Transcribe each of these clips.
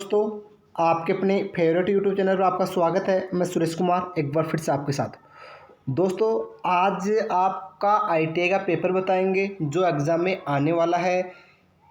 दोस्तों, आपके अपने फेवरेट यूट्यूब चैनल पर आपका स्वागत है। मैं सुरेश कुमार एक बार फिर से आपके साथ। दोस्तों, आज आपका आईटीआई का पेपर बताएंगे जो एग्ज़ाम में आने वाला है।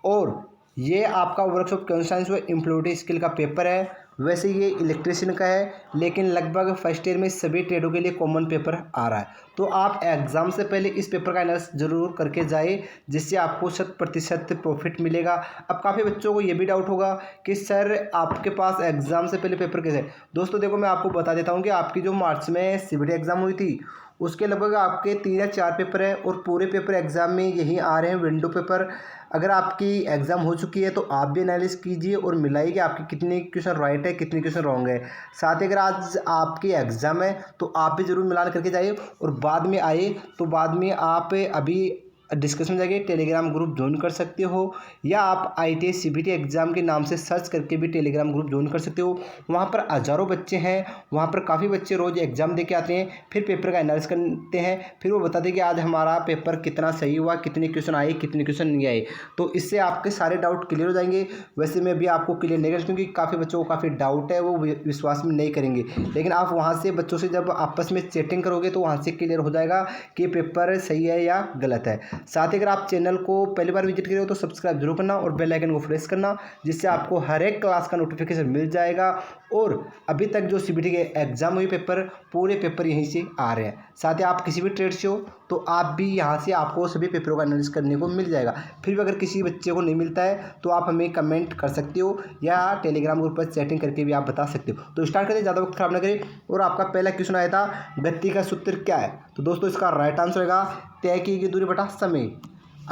और ये आपका वर्कशॉप कंप्यूटर साइंस व एम्प्लॉयबिलिटी स्किल का पेपर है। वैसे ये इलेक्ट्रिशियन का है, लेकिन लगभग फर्स्ट ईयर में सभी ट्रेडों के लिए कॉमन पेपर आ रहा है। तो आप एग्ज़ाम से पहले इस पेपर का एनालिसिस जरूर करके जाए, जिससे आपको 100% प्रॉफिट मिलेगा। अब काफ़ी बच्चों को ये भी डाउट होगा कि सर आपके पास एग्ज़ाम से पहले पेपर कैसे है। दोस्तों देखो, मैं आपको बता देता हूँ कि आपकी जो मार्च में सीबीटी एग्ज़ाम हुई थी उसके लगभग आपके 3 या 4 पेपर है, और पूरे पेपर एग्ज़ाम में यही आ रहे हैं विंडो पेपर। अगर आपकी एग्ज़ाम हो चुकी है तो आप भी एनालिसिस कीजिए और मिलाइए कि आपकी कितनी क्वेश्चन राइट है, कितनी क्वेश्चन रॉन्ग है। साथ ही अगर आज आपकी एग्ज़ाम है तो आप भी ज़रूर मिलान करके जाइए, और बाद में आए तो बाद में आप अभी डिस्कशन जाके टेलीग्राम ग्रुप ज्वाइन कर सकते हो, या आप आईटीआई सीबीटी एग्ज़ाम के नाम से सर्च करके भी टेलीग्राम ग्रुप ज्वाइन कर सकते हो। वहाँ पर हज़ारों बच्चे हैं, वहाँ पर काफ़ी बच्चे रोज़ एग्ज़ाम दे के आते हैं, फिर पेपर का एनालिसिस करते हैं, फिर वो बताते हैं कि आज हमारा पेपर कितना सही हुआ, कितने क्वेश्चन आए, कितने क्वेश्चन नहीं आए। तो इससे आपके सारे डाउट क्लियर हो जाएंगे। वैसे मैं भी आपको क्लियर नहीं कर, क्योंकि काफ़ी बच्चों को काफ़ी डाउट है, वो विश्वास में नहीं करेंगे। लेकिन आप वहाँ से बच्चों से जब आपस में चैटिंग करोगे तो वहाँ से क्लियर हो जाएगा कि पेपर सही है या गलत है। साथ ही अगर आप चैनल को पहली बार विजिट करें तो सब्सक्राइब जरूर करना और बेल आइकन को प्रेस करना, जिससे आपको हर एक क्लास का नोटिफिकेशन मिल जाएगा। और अभी तक जो सीबीटी के एग्जाम हुए पेपर, पूरे पेपर यहीं से आ रहे हैं। साथ ही आप किसी भी ट्रेड से हो तो आप भी यहाँ से आपको सभी पेपरों का एनालिसिस करने को मिल जाएगा। फिर भी अगर किसी बच्चे को नहीं मिलता है तो आप हमें कमेंट कर सकते हो, या टेलीग्राम ग्रुप पर चैटिंग करके भी आप बता सकते हो। तो स्टार्ट करें, ज़्यादा वक्त खराब ना करें। और आपका पहला क्वेश्चन आया था, गति का सूत्र क्या है। तो दोस्तों इसका राइट आंसर होगा तय की गई दूरी बटा समय।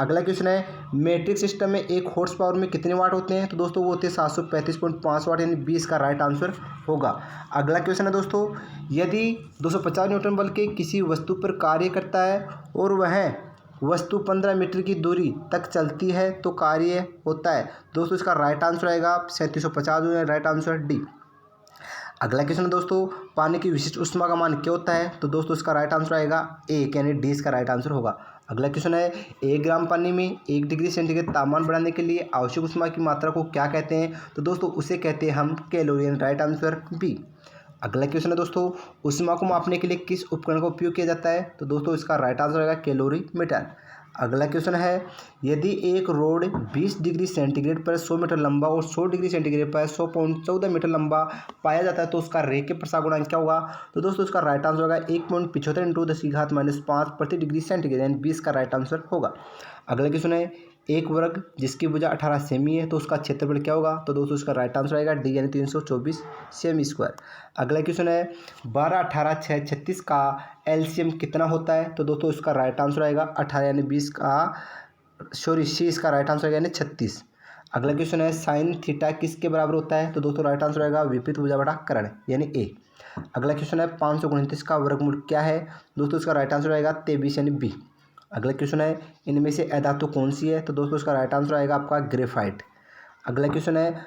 अगला क्वेश्चन है, मैट्रिक सिस्टम में 1 हॉर्स पावर में कितने वाट होते हैं। तो दोस्तों वो होते हैं 735.5 वाट, यानी 20 का राइट आंसर होगा। अगला क्वेश्चन है दोस्तों, यदि 250 न्यूटन बल के किसी वस्तु पर कार्य करता है और वह वस्तु 15 मीटर की दूरी तक चलती है तो कार्य होता है। दोस्तों इसका राइट आंसर आएगा 3750, राइट आंसर डी। अगला क्वेश्चन है दोस्तों, पानी की विशिष्ट ऊष्मा का मान क्या होता है। तो दोस्तों इसका राइट आंसर आएगा 1, यानी डी इसका राइट आंसर होगा। अगला क्वेश्चन है, 1 ग्राम पानी में 1 डिग्री सेंटीग्रेड तापमान बढ़ाने के लिए आवश्यक ऊष्मा की मात्रा को क्या कहते हैं। तो दोस्तों उसे कहते हैं हम कैलोरी, राइट आंसर बी। अगला क्वेश्चन है दोस्तों, ऊष्मा को मापने के लिए किस उपकरण का उपयोग किया जाता है। तो दोस्तों इसका राइट आंसर आएगा कैलोरी मीटर। अगला क्वेश्चन है, यदि एक रोड 20 डिग्री सेंटीग्रेड पर 100 मीटर लंबा और 100 डिग्री सेंटीग्रेड पर 100.14 मीटर लंबा पाया जाता है तो उसका रेखीय प्रसार गुणांक क्या होगा। तो दोस्तों इसका राइट आंसर होगा 1.75 × 10⁻⁻5 प्रति डिग्री सेंटीग्रेड, यानी 20 का राइट आंसर होगा। अगला क्वेश्चन है, एक वर्ग जिसकी भुजा 18 सेमी है तो उसका क्षेत्रफल क्या होगा। तो दोस्तों इसका राइट आंसर आएगा डी, यानी 324 सेमी स्क्वायर। अगला क्वेश्चन है, 12, 18, 6, 36 का एलसीएम कितना होता है। तो दोस्तों इसका राइट आंसर आएगा 18, यानी 20 का सी इसका राइट आंसर आएगा, यानी 36। अगला क्वेश्चन है, साइन थीटा किसके बराबर होता है। तो दोस्तों राइट आंसर आएगा विपरीत भुजा बटा कर्ण, यानी ए। अगला क्वेश्चन है, 529 का वर्गमूल क्या है। दोस्तों इसका राइट आंसर आएगा 23, यानी बी। अगला क्वेश्चन है, इनमें से अधातु कौन सी है। तो दोस्तों इसका राइट आंसर आएगा आपका ग्रेफाइट। अगला क्वेश्चन है,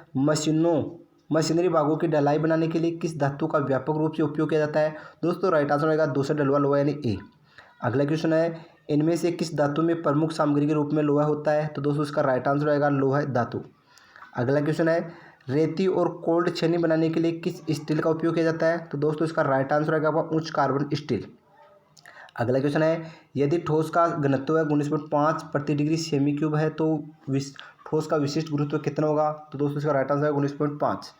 मशीनरी भागों की ढलाई बनाने के लिए किस धातु का व्यापक रूप से उपयोग किया जाता है। दोस्तों राइट आंसर आएगा दूसरा ढलवा लोहा, यानी ए। अगला क्वेश्चन है, इनमें से किस धातु में प्रमुख सामग्री के रूप में लोहा होता है। तो दोस्तों इसका राइट आंसर आएगा लोहा धातु। अगला क्वेश्चन है, रेती और कोल्ड छेनी बनाने के लिए किस स्टील का उपयोग किया जाता है। तो दोस्तों इसका राइट आंसर आएगा आपका उच्च कार्बन स्टील। अगला क्वेश्चन है, यदि ठोस का घनत्व है 19.5 प्रति डिग्री सेमी क्यूब है तो ठोस का विशिष्ट गुरुत्व कितना होगा। तो दोस्तों इसका राइट आंसर है 19.5।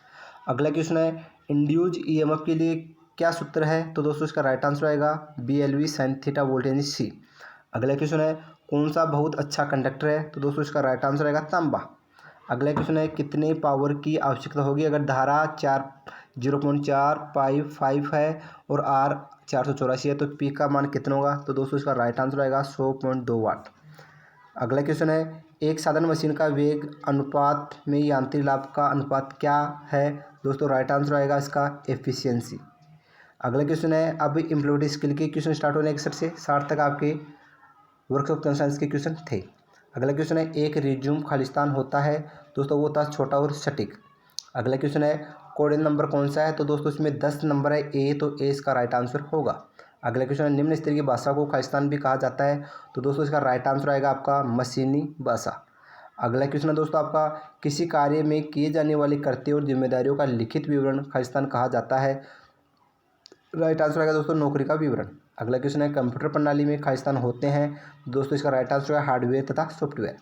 अगला क्वेश्चन है, इंड्यूज ईएमएफ के लिए क्या सूत्र है। तो दोस्तों इसका राइट आंसर आएगा BLV sin थीटा वोल्ट, यानी सी। अगला क्वेश्चन है, कौन सा बहुत अच्छा कंडक्टर है। तो दोस्तों इसका राइट आंसर आएगा तांबा। अगला क्वेश्चन है, कितने पावर की आवश्यकता होगी अगर धारा 0.455 है और R 484 है तो P का मान कितना होगा। तो दोस्तों इसका राइट आंसर आएगा 100.2 वाट। अगला क्वेश्चन है, एक साधारण मशीन का वेग अनुपात में यांत्रिक लाभ का अनुपात क्या है। दोस्तों राइट आंसर आएगा इसका एफिशिएंसी। अगला क्वेश्चन है, अब एम्प्लॉयबिलिटी स्किल के क्वेश्चन स्टार्ट होने के सर से 60 तक आपके वर्कशॉप कंप्यूटर साइंस के क्वेश्चन थे। अगला क्वेश्चन है, एक रिज्यूम खालिस्तान होता है। दोस्तों वो होता है छोटा और सटीक। अगला क्वेश्चन है, कोडेन नंबर कौन सा है। तो दोस्तों इसमें 10 नंबर है ए, तो ए इसका राइट आंसर होगा। अगला क्वेश्चन है, निम्न स्तरीय भाषा को खालिस्तान भी कहा जाता है। तो दोस्तों इसका राइट आंसर आएगा आपका मशीनी भाषा। अगला क्वेश्चन है दोस्तों आपका, किसी कार्य में किए जाने वाले कर्तव्य और जिम्मेदारियों का लिखित विवरण खालिस्तान कहा जाता है। राइट आंसर आएगा दोस्तों नौकरी का विवरण। अगला क्वेश्चन है, कंप्यूटर प्रणाली में खालिस्तान होते हैं। दोस्तों इसका राइट आंसर है हार्डवेयर तथा सॉफ्टवेयर।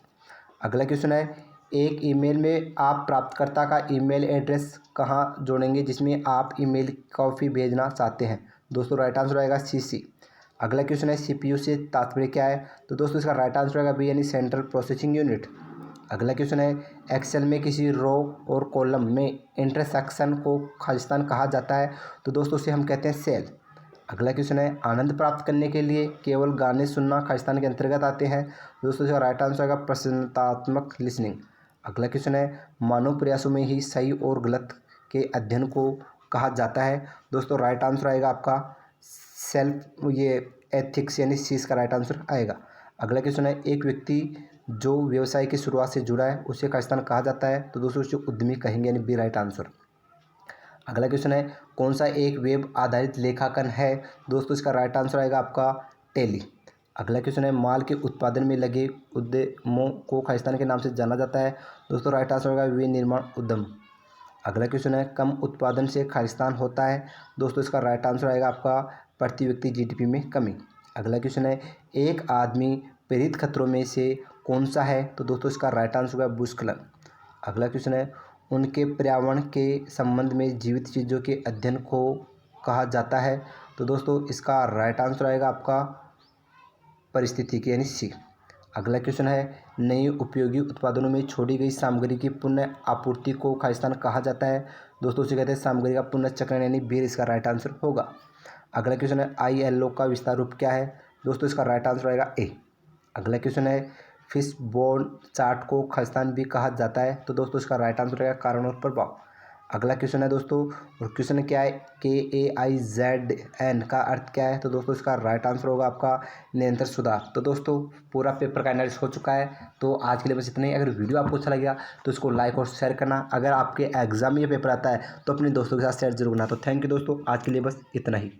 अगला क्वेश्चन है, एक ईमेल में आप प्राप्तकर्ता का ईमेल एड्रेस कहाँ जोड़ेंगे जिसमें आप ईमेल कॉपी भेजना चाहते हैं। दोस्तों राइट आंसर आएगा सीसी। अगला क्वेश्चन है, सीपीयू से तात्पर्य क्या है। तो दोस्तों इसका राइट आंसर आएगा बी यानी सेंट्रल प्रोसेसिंग यूनिट। अगला क्वेश्चन है, एक्सेल में किसी रो और कॉलम में इंटरसेक्शन को खालिस्तान कहा जाता है। तो दोस्तों उसे हम कहते हैं सेल। अगला क्वेश्चन है, आनंद प्राप्त करने के लिए केवल गाने सुनना खालिस्तान के अंतर्गत आते हैं। दोस्तों इसका राइट आंसर आएगा प्रसन्नतात्मक लिसनिंग। अगला क्वेश्चन है, मानव प्रयासों में ही सही और गलत के अध्ययन को कहा जाता है। दोस्तों राइट आंसर आएगा आपका सेल्फ एथिक्स यानी सी का राइट आंसर आएगा। अगला क्वेश्चन है, एक व्यक्ति जो व्यवसाय की शुरुआत से जुड़ा है उसे खालिस्तान कहा जाता है। तो दोस्तों उसे उद्यमी कहेंगे यानी बी राइट आंसर। अगला क्वेश्चन है, कौन सा एक वेब आधारित लेखांकन है। दोस्तों इसका राइट आंसर आएगा आपका टैली। अगला क्वेश्चन है, माल के उत्पादन में लगे उद्यमों को खालिस्तान के नाम से जाना जाता है। दोस्तों राइट आंसर होगा विनिर्माण उद्यम। अगला क्वेश्चन है, कम उत्पादन से खालिस्तान होता है। दोस्तों इसका राइट आंसर आएगा आपका प्रति व्यक्ति जीडीपी में कमी। अगला क्वेश्चन है, एक आदमी प्रेरित खतरों में से कौन सा है। तो दोस्तों इसका राइट आंसर होगा भूस्खलन। अगला क्वेश्चन है, उनके पर्यावरण के संबंध में जीवित चीज़ों के अध्ययन को कहा जाता है। तो दोस्तों इसका राइट आंसर आएगा आपका परिस्थितिकी यानी सी। अगला क्वेश्चन है, नई उपयोगी उत्पादनों में छोड़ी गई सामग्री की पुनः आपूर्ति को खालिस्तान कहा जाता है। दोस्तों उसे कहते हैं सामग्री का पुनर्चक्रण यानी बी इसका राइट आंसर होगा। अगला क्वेश्चन है, ILO का विस्तार रूप क्या है। दोस्तों इसका राइट आंसर आएगा ए। अगला क्वेश्चन है, फिश बोन चार्ट को खालिस्तान भी कहा जाता है। तो दोस्तों इसका राइट आंसर आएगा कारण और प्रभाव। अगला क्वेश्चन है दोस्तों, और क्वेश्चन क्या है, KAIZN का अर्थ क्या है। तो दोस्तों इसका राइट आंसर होगा आपका निरंतर सुधार। तो दोस्तों पूरा पेपर का एनालिसिस हो चुका है। तो आज के लिए बस इतना ही। अगर वीडियो आपको अच्छा लगा तो इसको लाइक और शेयर करना। अगर आपके एग्जाम में ये पेपर आता है तो अपने दोस्तों के साथ शेयर जरूर करना। तो थैंक यू दोस्तों, आज के लिए बस इतना ही।